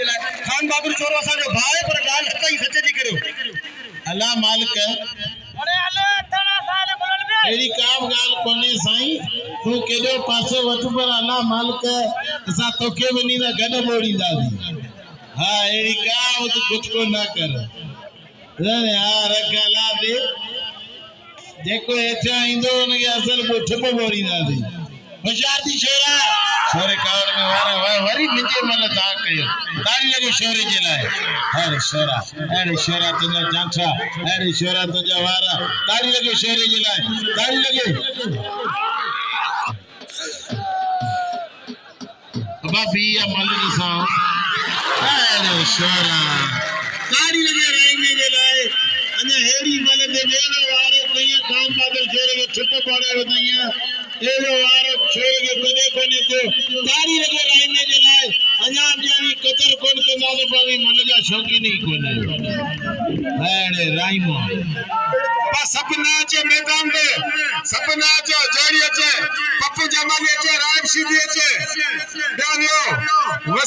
खान बाबू छोरो असांजो भाउ पर ॻाल्हि हक़ ई सच जी करियो। अल्लाह मालिक अहिड़ी का बि ॻाल्हि कोन्हे साईं, तूं केॾो पासो वठ पर अल्लाह मालिक असां तोखे बि ॾींदा गॾु मोड़ींदासीं। हा अहिड़ी का बि तूं गुचको न कर। हा रख अल्लाह ते जेको हेठियां ईंदो हुनखे असल पोइ ठिप मोड़ींदासीं। होशियार थी शोरा शोरे कावड़ में वारा वरी मुंहिंजे मन तव्हां कयो ताड़ी लॻो शोरे जे लाइ। अरे शोरा अहिड़े शोरा तुंहिंजा चांठा अहिड़े शोरा तुंहिंजा वारा ताड़ी लॻो शोरे जे लाइ ताड़ी लॻो। बाबी मल ॾिसां अहिड़ो शोरा ताड़ी लॻे राइने जे लाइ। अञा हेड़ी मल ते वेलो वारो कईं काम बादल शोरे खे ठिप पाड़े वधाईं। एड़ो वारो छोरे खे कदे कोने थियो ताड़ी लॻे राइने जे लाइ। अञा ॼाणी कदर कोन कंदा त पावी मन जा शौक़ीन ई कोन्हे। अहिड़े राइमो सपना अचे मैदान में सपना अचे जड़ी अचे पप्पू जमाली अचे राइम सीधी अचे ध्यान ॾियो।